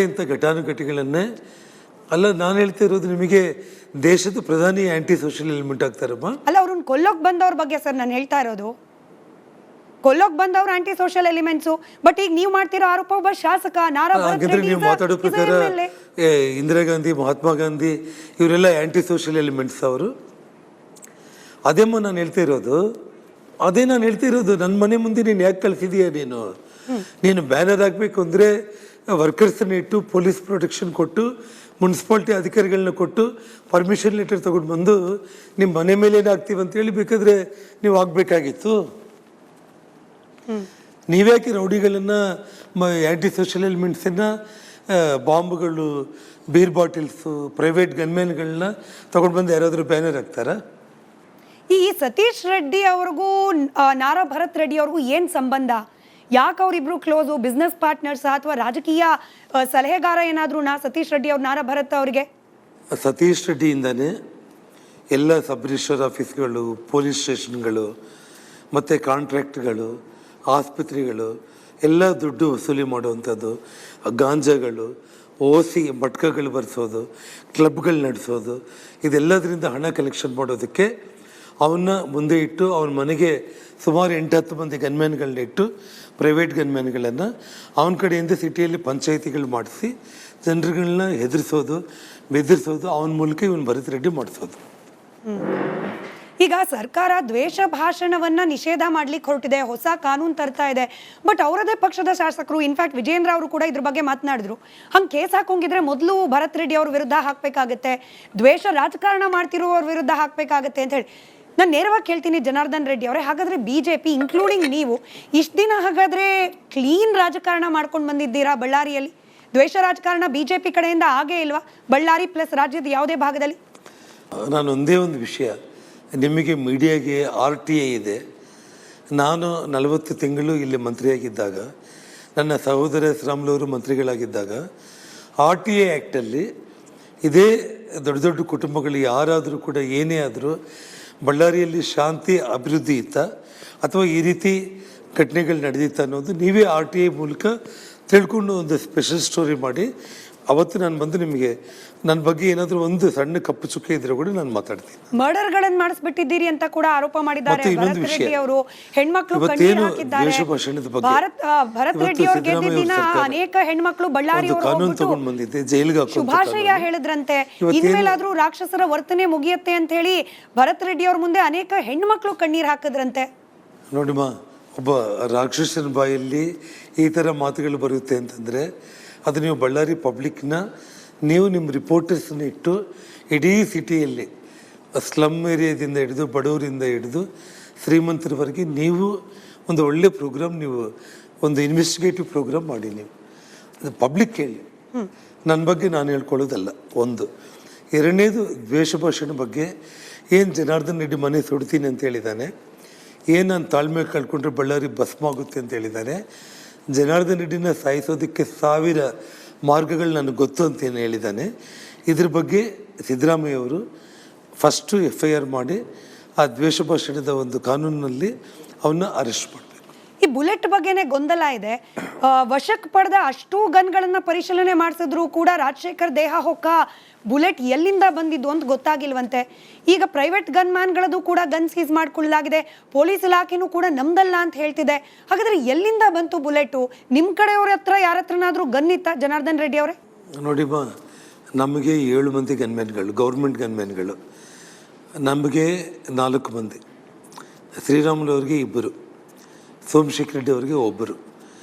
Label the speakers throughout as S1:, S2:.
S1: ಇಂಥ ಘಟಾನುಘಟಿಗಳನ್ನೇ ಅಲ್ಲ ನಾನು ಹೇಳ್ತಾ ಇರೋದು. ನಿಮಗೆ ದೇಶದ ಪ್ರಧಾನಿ ಆಂಟಿ ಸೋಷಿಯಲ್ ಎಲಿಮೆಂಟ್ ಆಗ್ತಾರಮ್ಮ.
S2: ಅಲ್ಲ, ಅವ್ರನ್ನ ಕೊಲ್ಲೋಕ್ ಬಂದವ್ರ ಬಗ್ಗೆ ಸರ್ ನಾನು ಹೇಳ್ತಾ ಇರೋದು. ಕೊಲ್ಲೋಕ್ ಬಂದವ್ರು ಆಂಟಿ ಸೋಷಿಯಲ್ ಎಲಿಮೆಂಟ್ಸು. ಬಟ್ ಈಗ ನೀವು ಮಾಡ್ತಿರೋ ಆರೋಪ ಒಬ್ಬ ಶಾಸಕ
S1: ನೀವು ಮಾತಾಡೋ ಪ್ರಕಾರ ಇಂದಿರಾ ಗಾಂಧಿ, ಮಹಾತ್ಮ ಗಾಂಧಿ ಇವರೆಲ್ಲ ಆಂಟಿ ಸೋಷಿಯಲ್ ಎಲಿಮೆಂಟ್ಸ್ ಅವರು. ಅದೇಮ್ಮ ನಾನು ಹೇಳ್ತಾ ಇರೋದು. ನನ್ನ ಮನೆ ಮುಂದೆ ನೀನು ಯಾಕೆ ಕಳಿಸಿದೀಯ? ನೀನು ಬ್ಯಾನರ್ ಹಾಕಬೇಕು ಅಂದರೆ ವರ್ಕರ್ಸನ್ನ ಇಟ್ಟು ಪೊಲೀಸ್ ಪ್ರೊಟೆಕ್ಷನ್ ಕೊಟ್ಟು ಮುನ್ಸಿಪಾಲ್ಟಿ ಅಧಿಕಾರಿಗಳನ್ನ ಕೊಟ್ಟು ಪರ್ಮಿಷನ್ ಲೆಟರ್ ತಗೊಂಡು ಬಂದು ನಿಮ್ಮ ಮನೆ ಮೇಲೆ ಏನಾಗ್ತೀವಿ ಅಂತೇಳಿ ಬೇಕಾದರೆ ನೀವು ಆಗಬೇಕಾಗಿತ್ತು. ನೀವ್ಯಾಕೆ ರೌಡಿಗಳನ್ನು ಆ್ಯಂಟಿ ಸೋಷಿಯಲ್ ಎಲಿಮೆಂಟ್ಸನ್ನು ಬಾಂಬ್ಗಳು, ಬೀರ್ ಬಾಟಿಲ್ಸು, ಪ್ರೈವೇಟ್ ಗನ್ಮ್ಯಾನ್ಗಳನ್ನ ತೊಗೊಂಡು ಬಂದು ಯಾರಾದರೂ ಬ್ಯಾನರ್ ಹಾಕ್ತಾರಾ?
S2: ಈ ಸತೀಶ್ ರೆಡ್ಡಿ ಅವ್ರಿಗೂ ನಾರಾ ಭರತ್ ರೆಡ್ಡಿ ಅವ್ರಿಗೂ ಏನು ಸಂಬಂಧ? ಯಾಕೆ ಅವರಿಬ್ರು ಕ್ಲೋಸು? ಬಿಸ್ನೆಸ್ ಪಾರ್ಟ್ನರ್ಸ್ ಅಥವಾ ರಾಜಕೀಯ ಸಲಹೆಗಾರ ಏನಾದ್ರೂ ಸತೀಶ್ ರೆಡ್ಡಿ ಅವ್ರು ನಾರಾ ಭರತ್ ಅವರಿಗೆ?
S1: ಸತೀಶ್ ರೆಡ್ಡಿಯಿಂದಾನೆ ಎಲ್ಲ ಸಬ್ ರಿಜಿಸ್ಟರ್ ಆಫೀಸ್ಗಳು, ಪೊಲೀಸ್ ಸ್ಟೇಷನ್ಗಳು ಮತ್ತು ಕಾಂಟ್ರಾಕ್ಟ್ಗಳು, ಆಸ್ಪತ್ರೆಗಳು ಎಲ್ಲ ದುಡ್ಡು ವಸೂಲಿ ಮಾಡುವಂಥದ್ದು, ಗಾಂಜಾಗಳು, ಓಸಿ ಮಟ್ಕಗಳು ಬರೆಸೋದು, ಕ್ಲಬ್ಗಳು ನಡೆಸೋದು, ಇದೆಲ್ಲದರಿಂದ ಹಣ ಕಲೆಕ್ಷನ್ ಮಾಡೋದಕ್ಕೆ ಅವನ್ನ ಮುಂದೆ ಇಟ್ಟು ಅವನ ಮನೆಗೆ ಸುಮಾರು 8-10 ಮಂದಿ ಗನ್ಮ್ಯಾನ್ಗಳನ್ನ ಇಟ್ಟು ಪ್ರೈವೇಟ್ ಗನ್ಮ್ಯಾನ್ಗಳನ್ನು ಅವನ ಕಡೆಯಿಂದ ಸಿಟಿಯಲ್ಲಿ ಪಂಚಾಯಿತಿಗಳು ಮಾಡಿಸಿ ಜನರುಗಳನ್ನ ಹೆದರಿಸೋದು, ಬೆದರಿಸೋದು, ಅವನ ಮೂಲಕ ಇವನು ಭರತ್ ರೆಡ್ಡಿ ಮಾಡಿಸೋದು.
S2: ಈಗ ಸರ್ಕಾರ ದ್ವೇಷ ಭಾಷಣವನ್ನ ನಿಷೇಧ ಮಾಡ್ಲಿಕ್ಕೆ ಹೊರಟಿದೆ, ಹೊಸ ಕಾನೂನು ತರ್ತಾ ಇದೆ. ಬಟ್ ಅವರದೇ ಪಕ್ಷದ ಶಾಸಕರು, ಇನ್ಫ್ಯಾಕ್ಟ್ ವಿಜೇಂದ್ರ ಅವರು ಕೂಡ ಇದ್ರ ಬಗ್ಗೆ ಮಾತನಾಡಿದ್ರು. ಹಂಗೆ ಕೇಸ್ ಹಾಕೊಂಗಿದ್ರೆ ಮೊದಲು ಭರತ್ ರೆಡ್ಡಿ ಅವ್ರ ವಿರುದ್ಧ ಹಾಕಬೇಕಾಗತ್ತೆ, ದ್ವೇಷ ರಾಜಕಾರಣ ಮಾಡ್ತಿರೋವ್ರ ವಿರುದ್ಧ ಹಾಕಬೇಕಾಗತ್ತೆ ಅಂತ ಹೇಳಿ. ನಾನು ನೇರವಾಗಿ ಕೇಳ್ತೀನಿ ಜನಾರ್ದನ್ ರೆಡ್ಡಿ ಅವರೇ, ಹಾಗಾದ್ರೆ ಬಿಜೆಪಿ ಇನ್ಕ್ಲೂಡಿಂಗ್ ನೀವು ಇಷ್ಟು ದಿನ ಹಾಗಾದ್ರೆ ಕ್ಲೀನ್ ರಾಜಕಾರಣ ಮಾಡ್ಕೊಂಡು ಬಂದಿದ್ದೀರಾ ಬಳ್ಳಾರಿಯಲ್ಲಿ? ದ್ವೇಷ ರಾಜಕಾರಣ ಬಿಜೆಪಿ ಕಡೆಯಿಂದ ಆಗೇ ಇಲ್ವಾ ಬಳ್ಳಾರಿ ಪ್ಲಸ್ ರಾಜ್ಯದ ಯಾವುದೇ ಭಾಗದಲ್ಲಿ?
S1: ನಾನು ಒಂದೇ ಒಂದು ವಿಷಯ, ನಿಮಗೆ ಮೀಡಿಯಾಗೆ RTA ಇದೆ. ನಾನು 40 ತಿಂಗಳು ಇಲ್ಲಿ ಮಂತ್ರಿಯಾಗಿದ್ದಾಗ, ನನ್ನ ಸಹೋದರ ಶ್ರಾಮ್ಲವರು ಮಂತ್ರಿಗಳಾಗಿದ್ದಾಗ RTA ಆ್ಯಕ್ಟಲ್ಲಿ ಇದೇ ದೊಡ್ಡ ದೊಡ್ಡ ಕುಟುಂಬಗಳು ಯಾರಾದರೂ ಕೂಡ ಏನೇ ಆದರೂ ಬಳ್ಳಾರಿಯಲ್ಲಿ ಶಾಂತಿ ಅಭಿವೃದ್ಧಿ ಇತ್ತ ಅಥವಾ ಈ ರೀತಿ ಘಟನೆಗಳು ನಡೆದಿತ್ತ ಅನ್ನೋದು ನೀವೇ RTA ಮೂಲಕ ತಿಳ್ಕೊಂಡು ಒಂದು ಸ್ಪೆಷಲ್ ಸ್ಟೋರಿ ಮಾಡಿ ಅವತ್ತು ನಾನು ಬಂದು ನಿಮಗೆ ನನ್ನ ಬಗ್ಗೆ ಏನಾದರೂ ಒಂದು ಸಣ್ಣ ಕಪ್ಪು ಚುಕ್ಕೆ ಇದ್ರೆ ಕೂಡ ನಾನು ಮಾತಾಡ್ತೀನಿ.
S2: ಮರ್ಡರ್ಗಳನ್ನು ಮಾಡಿಸ್ಬಿಟ್ಟಿದ್ದೀರಿ ಅಂತ ಕೂಡ ಆರೋಪ ಮಾಡಿದ್ದಾರೆ ಭರತ್ ರೆಡ್ಡಿ ಅವರು. ಹೆಣ್ಮಕ್ಳು ಕಣ್ಣೀರು ಹಾಕಿದ್ದಾರೆ. ಭರತ್ ರೆಡ್ಡಿ ಅವರು ಗೆದ್ದ ದಿನ ಅನೇಕ ಹೆಣ್ಮಕ್ಳು ಬಳ್ಳಾರಿ
S1: ಕಾನೂನು ತಗೊಂಡು ಬಂದಿದ್ದೆ, ಜೈಲಿಗೆ
S2: ಶುಭಾಶಯ ಹೇಳಿದ್ರಂತೆ. ಇನ್ಮೇಲಾದ್ರೂ ರಾಕ್ಷಸರ ವರ್ತನೆ ಮುಗಿಯುತ್ತೆ ಅಂತ ಹೇಳಿ ಭರತ್ ರೆಡ್ಡಿ ಅವ್ರ ಮುಂದೆ ಅನೇಕ ಹೆಣ್ಮಕ್ಳು ಕಣ್ಣೀರು ಹಾಕಿದ್ರಂತೆ.
S1: ನೋಡಿಮ್ಮ, ಒಬ್ಬ ರಾಕ್ಷಸನ ಬಾಯಲ್ಲಿ ಈ ಥರ ಮಾತುಗಳು ಬರುತ್ತೆ ಅಂತಂದರೆ ಅದು ನೀವು ಬಳ್ಳಾರಿ ಪಬ್ಲಿಕ್ನ, ನೀವು ನಿಮ್ಮ ರಿಪೋರ್ಟರ್ಸನ್ನ ಇಟ್ಟು ಇಡೀ ಸಿಟಿಯಲ್ಲಿ ಸ್ಲಮ್ ಏರಿಯಾದಿಂದ ಹಿಡಿದು ಬಡವರಿಂದ ಹಿಡಿದು ಶ್ರೀಮಂತರವರೆಗೆ ನೀವು ಒಂದು ಒಳ್ಳೆ ಪ್ರೋಗ್ರಾಮ್, ನೀವು ಒಂದು ಇನ್ವೆಸ್ಟಿಗೇಟಿವ್ ಪ್ರೋಗ್ರಾಮ್ ಮಾಡಿ. ನೀವು ಅದು ಪಬ್ಲಿಕ್ ಹೇಳಿ, ನನ್ನ ಬಗ್ಗೆ ನಾನು ಹೇಳ್ಕೊಳ್ಳೋದಲ್ಲ. ಒಂದು. ಎರಡನೇದು, ದ್ವೇಷ ಭಾಷಣ ಬಗ್ಗೆ ಏನು ಜನಾರ್ದನ್ ರೆಡ್ಡಿ ಮನೆ ಸುಡ್ತೀನಿ ಅಂತ ಹೇಳಿದ್ದಾನೆ, ಏನು ನಾನು ತಾಳ್ಮೆ ಕಳ್ಕೊಂಡ್ರೆ ಬಳ್ಳಾರಿ ಭಸ್ಮ ಆಗುತ್ತೆ ಅಂತ ಹೇಳಿದ್ದಾನೆ. ಜನಾರ್ದನ್ ರೆಡ್ಡಿನ ಸಾಯಿಸೋದಕ್ಕೆ 1000 ಮಾರ್ಗಗಳು ನನಗೆ ಗೊತ್ತು ಅಂತ ಏನು ಹೇಳಿದ್ದಾನೆ. ಇದ್ರ ಬಗ್ಗೆ ಸಿದ್ದರಾಮಯ್ಯವರು ಫಸ್ಟು FIR ಮಾಡಿ ಆ ದ್ವೇಷ ಭಾಷಣದ ಒಂದು ಕಾನೂನಿನಲ್ಲಿ ಅವನ್ನ ಅರೆಸ್ಟ್ ಮಾಡಬೇಕು.
S2: ಈ ಬುಲೆಟ್ ಬಗ್ಗೆನೇ ಗೊಂದಲ ಇದೆ. ವಶಕ್ಕೆ ಪಡೆದ ಅಷ್ಟೂ ಗನ್ಗಳನ್ನ ಪರಿಶೀಲನೆ ಮಾಡಿಸಿದ್ರು ಕೂಡ ರಾಜಶೇಖರ್ ದೇಹ ಹೊಕ್ಕ ಬುಲೆಟ್ ಎಲ್ಲಿಂದ ಬಂದಿದ್ದು ಅಂತ ಗೊತ್ತಾಗಿಲ್ವಂತೆ. ಈಗ ಪ್ರೈವೇಟ್ ಗನ್ ಮ್ಯಾನ್ಗಳದ್ದು ಕೂಡ ಗನ್ ಸೀಸ್ ಮಾಡ್ಕೊಳ್ಳಲಾಗಿದೆ. ಪೊಲೀಸ್ ಇಲಾಖೆನೂ ಕೂಡ ನಮ್ದಲ್ಲ ಅಂತ ಹೇಳ್ತಿದೆ. ಹಾಗಾದ್ರೆ ಎಲ್ಲಿಂದ ಬಂತು ಬುಲೆಟು? ನಿಮ್ಮ ಕಡೆಯವ್ರ ಹತ್ರ ಯಾರ ಹತ್ರನಾದ್ರೂ ಗನ್ ಇತ್ತ ಜನಾರ್ದನ್ ರೆಡ್ಡಿ ಅವರೇ?
S1: ನೋಡಿಮ್ಮ, ನಮಗೆ 7 ಮಂದಿ ಗನ್ಮ್ಯಾನ್ಗಳು, ಗೌರ್ಮೆಂಟ್ ಗನ್ಮ್ಯಾನ್ಗಳು. ನಮಗೆ 4 ಮಂದಿ, ಶ್ರೀರಾಮುಲು ಅವ್ರಿಗೆ 2, ಸೋಮಶೇಖರ್ ರೆಡ್ಡಿ ಅವರಿಗೆ 1.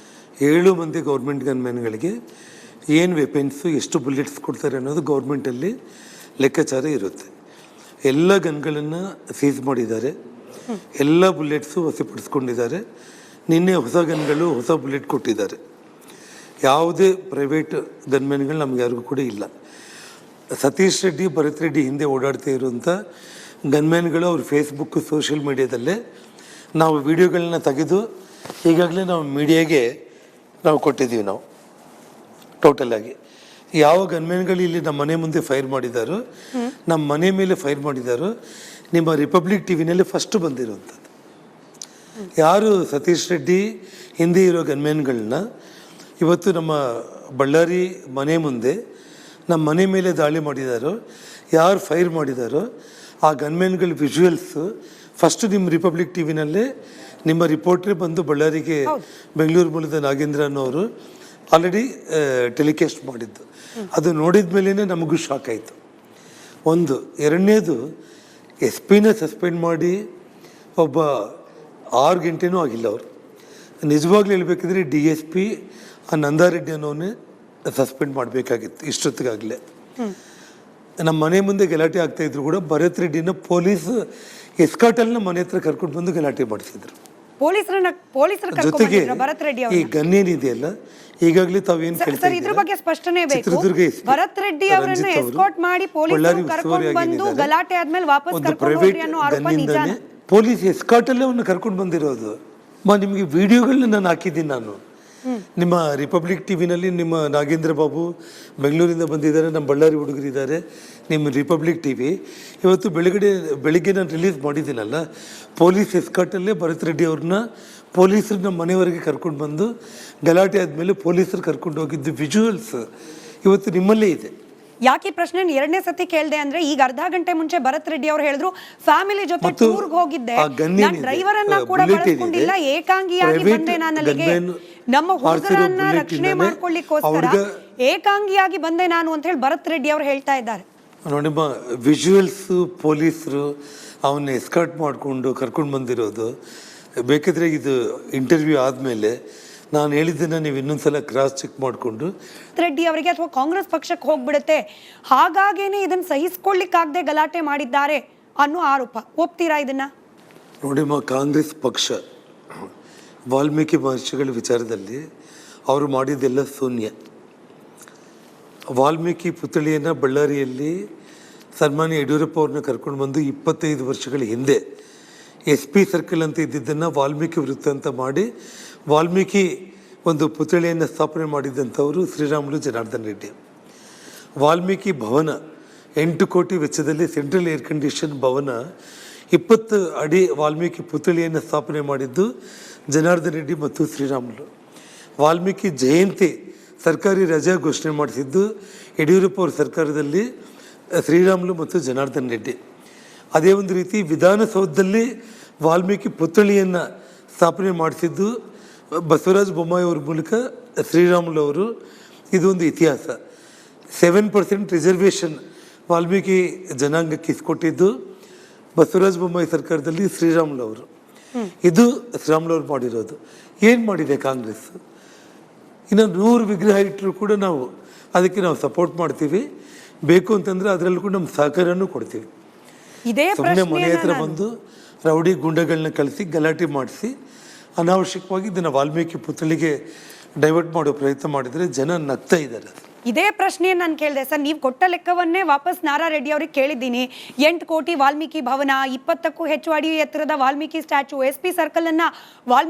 S1: 7 ಮಂದಿ ಗೌರ್ಮೆಂಟ್ ಗನ್ಮ್ಯಾನ್ಗಳಿಗೆ ಏನು ವೆಪನ್ಸು, ಎಷ್ಟು ಬುಲೆಟ್ಸ್ ಕೊಡ್ತಾರೆ ಅನ್ನೋದು ಗೌರ್ಮೆಂಟಲ್ಲಿ ಲೆಕ್ಕಾಚಾರ ಇರುತ್ತೆ. ಎಲ್ಲ ಗನ್ಗಳನ್ನು ಸೀಸ್ ಮಾಡಿದ್ದಾರೆ, ಎಲ್ಲ ಬುಲೆಟ್ಸು ವಶಪಡಿಸ್ಕೊಂಡಿದ್ದಾರೆ. ನಿನ್ನೆ ಹೊಸ ಗನ್ಗಳು, ಹೊಸ ಬುಲೆಟ್ ಕೊಟ್ಟಿದ್ದಾರೆ. ಯಾವುದೇ ಪ್ರೈವೇಟ್ ಗನ್ಮ್ಯಾನ್ಗಳು ನಮ್ಗೆ ಯಾರಿಗೂ ಕೂಡ ಇಲ್ಲ. ಸತೀಶ್ ರೆಡ್ಡಿ, ಭರತ್ ರೆಡ್ಡಿ ಹಿಂದೆ ಓಡಾಡ್ತಾ ಇರುವಂಥ ಗನ್ಮ್ಯಾನ್ಗಳು ಅವ್ರ ಫೇಸ್ಬುಕ್, ಸೋಷಿಯಲ್ ಮೀಡಿಯಾದಲ್ಲೇ ನಾವು ವಿಡಿಯೋಗಳನ್ನ ತೆಗೆದು ಈಗಾಗಲೇ ನಾವು ಮೀಡಿಯಾಗೆ ನಾವು ಕೊಟ್ಟಿದ್ದೀವಿ. ನಾವು ಟೋಟಲ್ ಆಗಿ ಯಾವ ಗನ್ಮ್ಯಾನ್ಗಳು ಇಲ್ಲಿ ನಮ್ಮ ಮನೆ ಮುಂದೆ ಫೈರ್ ಮಾಡಿದಾರೋ, ನಮ್ಮ ಮನೆ ಮೇಲೆ ಫೈರ್ ಮಾಡಿದಾರೋ, ನಿಮ್ಮ ರಿಪಬ್ಲಿಕ್ ಟಿವಿನಲ್ಲಿ ಫಸ್ಟ್ ಬಂದಿರುವಂಥದ್ದು. ಯಾರು ಸತೀಶ್ ರೆಡ್ಡಿ ಹಿಂದೆ ಇರೋ ಗನ್ಮ್ಯಾನ್ಗಳನ್ನ ಇವತ್ತು ನಮ್ಮ ಬಳ್ಳಾರಿ ಮನೆ ಮುಂದೆ ನಮ್ಮ ಮನೆ ಮೇಲೆ ದಾಳಿ ಮಾಡಿದಾರೋ, ಯಾರು ಫೈರ್ ಮಾಡಿದಾರೋ ಆ ಗನ್ಮೆನ್ಗಳ ವಿಜುವಲ್ಸು ಫಸ್ಟ್ ನಿಮ್ಮ ರಿಪಬ್ಲಿಕ್ ಟಿ ವಿನಲ್ಲೇ ನಿಮ್ಮ ರಿಪೋರ್ಟ್ರೇ ಬಂದು ಬಳ್ಳಾರಿಗೆ ಬೆಂಗಳೂರು ಮೂಲದ ನಾಗೇಂದ್ರ ಅನ್ನೋರು ಆಲ್ರೆಡಿ ಟೆಲಿಕಾಸ್ಟ್ ಮಾಡಿದ್ದು. ಅದು ನೋಡಿದ ಮೇಲೇ ನಮಗೂ ಶಾಕ್ ಆಯಿತು. ಒಂದು. ಎರಡನೇದು, ಎಸ್ ಪಿನ ಸಸ್ಪೆಂಡ್ ಮಾಡಿ ಒಬ್ಬ 6 ಗಂಟೆನೂ ಆಗಿಲ್ಲ ಅವರು. ನಿಜವಾಗ್ಲೂ ಹೇಳ್ಬೇಕಿದ್ರೆ DSP ಆ ನಂದಾರೆಡ್ಡಿ ಅನ್ನೋನೇ ಸಸ್ಪೆಂಡ್ ಮಾಡಬೇಕಾಗಿತ್ತು ಇಷ್ಟೊತ್ತಿಗಾಗಲೇ. ನಮ್ಮ ಮನೆ ಮುಂದೆ ಗಲಾಟೆ ಆಗ್ತಾ ಇದ್ರು ಕೂಡ ಭರತ್ ರೆಡ್ಡಿನ ಪೊಲೀಸ್ ಎಸ್ಕಾಟಲ್ನ ಮನೆ ಹತ್ರ ಕರ್ಕೊಂಡು ಬಂದು ಗಲಾಟೆ ಮಾಡಿಸಿದ್ರು.
S2: ಜೊತೆಗೆ ಭರತ್ ರೆಡ್ಡಿ
S1: ಈ ಗನ್ ಏನಿದೆಯಲ್ಲ, ಈಗಾಗಲೇ ತಾವೇನು
S2: ಸರ್ ಇದ್ರ ಬಗ್ಗೆ ಸ್ಪಷ್ಟನೆ ಬೇಕು.
S1: ಚಿತ್ರದುರ್ಗ
S2: ಭರತ್ ರೆಡ್ಡಿ ಅವರನ್ನ ಎಸ್ಕಾಟ್ ಮಾಡಿ ಪೊಲೀಸರು ಕರ್ಕೊಂಡು ಬಂದು ಗಲಾಟೆ ಆದ್ಮೇಲೆ ವಾಪಸ್ ಕರ್ಕೊಂಡು ಹೋಗ್ರಿ ಅನ್ನೋ ಆರೋಪ ನಿಜಾನಾ?
S1: ಪೊಲೀಸ್ ಎಸ್ಕಾಟಲ್ಲೇ ಅವನ್ನ ಕರ್ಕೊಂಡು ಬಂದಿರೋದು. ನಿಮಗೆ ವಿಡಿಯೋಗಳನ್ನ ನಾನು ಹಾಕಿದ್ದೀನಿ. ನಾನು ನಿಮ್ಮ ರಿಪಬ್ಲಿಕ್ ಟಿ ವಿನಲ್ಲಿ ನಿಮ್ಮ ನಾಗೇಂದ್ರ ಬಾಬು ಬೆಂಗಳೂರಿಂದ ಬಂದಿದ್ದಾರೆ, ನಮ್ಮ ಬಳ್ಳಾರಿ ಹುಡುಗರಿದ್ದಾರೆ. ನಿಮ್ಮ ರಿಪಬ್ಲಿಕ್ ಟಿ ವಿ ಇವತ್ತು ಬೆಳಿಗ್ಗೆ ನಾನು ರಿಲೀಸ್ ಮಾಡಿದ್ದೀನಲ್ಲ, ಪೊಲೀಸ್ ಎಸ್ಕಾಟಲ್ಲೇ ಭರತ್ ರೆಡ್ಡಿ ಅವ್ರನ್ನ ಪೊಲೀಸರು ನಮ್ಮ ಮನೆಯವರೆಗೆ ಕರ್ಕೊಂಡು ಬಂದು ಗಲಾಟೆ ಆದಮೇಲೆ ಪೊಲೀಸರು ಕರ್ಕೊಂಡು ಹೋಗಿದ್ದು ವಿಜುವಲ್ಸ್ ಇವತ್ತು ನಿಮ್ಮಲ್ಲೇ ಇದೆ.
S2: ಯಾಕೆ ಈ ಪ್ರಶ್ನೆ ಎರಡನೇ ಸತಿ ಕೇಳಿದೆ ಅಂದ್ರೆ, ಈಗ ಅರ್ಧ ಗಂಟೆ ಮುಂಚೆ ಭರತ್ ರೆಡ್ಡಿ ಅವರು ಹೇಳಿದ್ರು ಫ್ಯಾಮಿಲಿ ಜೊತೆ ಟೂರ್ಗೆ ಹೋಗಿದ್ದೆ, ಡ್ರೈವರ್ ಅನ್ನ ಕೂಡ ಬಳಸ್ಕೊಂಡಿಲ್ಲ, ಏಕಾಂಗಿಯಾಗಿ ಬಂದೆ ನಾನು ಅಲ್ಲಿಗೆ, ನಮ್ಮ ಹುಡುಗರನ್ನ ರಕ್ಷಣೆ ಮಾಡ್ಕೊಳ್ಳಿಕ್ಕೋಸ್ಕರ ಏಕಾಂಗಿಯಾಗಿ ಬಂದೆ ನಾನು ಅಂತ ಹೇಳಿ ಭರತ್ ರೆಡ್ಡಿ ಅವರು ಹೇಳ್ತಾ ಇದ್ದಾರೆ.
S1: ನೋಡಿಮ್ಮ, ವಿಜುವಲ್ಸ್ ಪೊಲೀಸರು ಅವನ್ನ ಎಸ್ಕಾರ್ಟ್ ಮಾಡಿಕೊಂಡು ಕರ್ಕೊಂಡು ಬಂದಿರೋದು. ಬೇಕಿದ್ರೆ ಇದು ಇಂಟರ್ವ್ಯೂ ಆದಮೇಲೆ ನಾನು ಹೇಳಿದ್ದನ್ನು ನೀವು ಇನ್ನೊಂದ್ಸಲ ಕ್ರಾಸ್ ಚೆಕ್ ಮಾಡಿಕೊಂಡು
S2: ರೆಡ್ಡಿ ಅವರಿಗೆ ಅಥವಾ ಕಾಂಗ್ರೆಸ್ ಪಕ್ಷಕ್ಕೆ ಹೋಗ್ಬಿಡುತ್ತೆ, ಹಾಗಾಗೇನೆ ಇದನ್ನು ಸಹಿಸ್ಕೊಳ್ಳಿಕ್ಕಾಗದೆ ಗಲಾಟೆ ಮಾಡಿದ್ದಾರೆ ಅನ್ನೋ ಆರೋಪ. ಒಪ್ತೀರಾ ಇದನ್ನ?
S1: ನೋಡಿಮ್ಮ, ಕಾಂಗ್ರೆಸ್ ಪಕ್ಷ ವಾಲ್ಮೀಕಿ ಮಹರ್ಷಿಗಳ ವಿಚಾರದಲ್ಲಿ ಅವರು ಮಾಡಿದ್ದೆಲ್ಲ ಶೂನ್ಯ. ವಾಲ್ಮೀಕಿ ಪುತ್ಥಳಿಯನ್ನು ಬಳ್ಳಾರಿಯಲ್ಲಿ ಸನ್ಮಾನ್ಯ ಯಡಿಯೂರಪ್ಪ ಅವ್ರನ್ನ ಕರ್ಕೊಂಡು ಬಂದು 25 ವರ್ಷಗಳ ಹಿಂದೆ SP ಸರ್ಕಲ್ ಅಂತ ಇದ್ದಿದ್ದನ್ನು ವಾಲ್ಮೀಕಿ ವೃತ್ತ ಅಂತ ಮಾಡಿ ವಾಲ್ಮೀಕಿ ಒಂದು ಪುತ್ಥಳಿಯನ್ನು ಸ್ಥಾಪನೆ ಮಾಡಿದ್ದಂಥವರು ಶ್ರೀರಾಮುಲು ಜನಾರ್ದನ್ ರೆಡ್ಡಿ. ವಾಲ್ಮೀಕಿ ಭವನ 8 ಕೋಟಿ ವೆಚ್ಚದಲ್ಲಿ ಸೆಂಟ್ರಲ್ ಏರ್ ಕಂಡೀಷನ್ ಭವನ 20 ಅಡಿ ವಾಲ್ಮೀಕಿ ಪುತ್ಥಳಿಯನ್ನು ಸ್ಥಾಪನೆ ಮಾಡಿದ್ದು ಜನಾರ್ದನ್ ರೆಡ್ಡಿ ಮತ್ತು ಶ್ರೀರಾಮುಲು. ವಾಲ್ಮೀಕಿ ಜಯಂತಿ ಸರ್ಕಾರಿ ರಜೆ ಘೋಷಣೆ ಮಾಡಿಸಿದ್ದು ಯಡಿಯೂರಪ್ಪ ಅವ್ರ ಸರ್ಕಾರದಲ್ಲಿ ಶ್ರೀರಾಮುಲು ಮತ್ತು ಜನಾರ್ದನ್ ರೆಡ್ಡಿ. ಅದೇ ಒಂದು ರೀತಿ ವಿಧಾನಸೌಧದಲ್ಲಿ ವಾಲ್ಮೀಕಿ ಪುತ್ಥಳಿಯನ್ನು ಸ್ಥಾಪನೆ ಮಾಡಿಸಿದ್ದು ಬಸವರಾಜ ಬೊಮ್ಮಾಯಿ ಅವ್ರ ಮೂಲಕ ಶ್ರೀರಾಮುಲು ಅವರು. ಇದೊಂದು ಇತಿಹಾಸ. 7% ರಿಸರ್ವೇಷನ್ ವಾಲ್ಮೀಕಿ ಜನಾಂಗಕ್ಕೆ ಇಸ್ಕೊಟ್ಟಿದ್ದು ಬಸವರಾಜ ಬೊಮ್ಮಾಯಿ ಸರ್ಕಾರದಲ್ಲಿ ಶ್ರೀರಾಮುಲು ಅವರು. ಇದು ಶ್ರೀರಾಮುಲು ಅವರು ಮಾಡಿರೋದು. ಏನು ಮಾಡಿದೆ ಕಾಂಗ್ರೆಸ್? ಇನ್ನು 100 ವಿಗ್ರಹ ಇಟ್ಟರು ಕೂಡ ಅದಕ್ಕೆ ನಾವು ಸಪೋರ್ಟ್ ಮಾಡ್ತೀವಿ. ಬೇಕು ಅಂತಂದ್ರೆ ಅದರಲ್ಲೂ ಕೂಡ ನಮ್ಮ ಸಹಕಾರನೂ ಕೊಡ್ತೀವಿ. ಸುಮ್ಮನೆ ಮನೆ ಹತ್ರ ಬಂದು ರೌಡಿ ಗುಂಡಗಳನ್ನ ಕಳಿಸಿ ಗಲಾಟೆ ಮಾಡಿಸಿ ಅನಾವಶ್ಯಕವಾಗಿ ಇದನ್ನು ವಾಲ್ಮೀಕಿ ಪುತ್ಥಳಿಗೆ ಡೈವರ್ಟ್ ಮಾಡೋ ಪ್ರಯತ್ನ ಮಾಡಿದರೆ ಜನ ನಗ್ತಾ ಇದ್ದಾರೆ.
S2: ಇದೇ ಪ್ರಶ್ನೆಯನ್ನು ನಾನು ಕೇಳಿದೆ ಸರ್. ನೀವು ಕೊಟ್ಟ ಲೆಕ್ಕವನ್ನೇ ವಾಪಸ್ ನಾರಾ ರೆಡ್ಡಿ ಅವ್ರಿಗೆ ಕೇಳಿದ್ದೀನಿ. 8 ಕೋಟಿ ವಾಲ್ಮೀಕಿ ಭವನ, 20ಕ್ಕೂ ಹೆಚ್ಚು ಅಡಿ ಎತ್ತರದ ವಾಲ್ಮೀಕಿ ಸ್ಟ್ಯಾಚು, SP ಸರ್ಕಲ್ ಅನ್ನ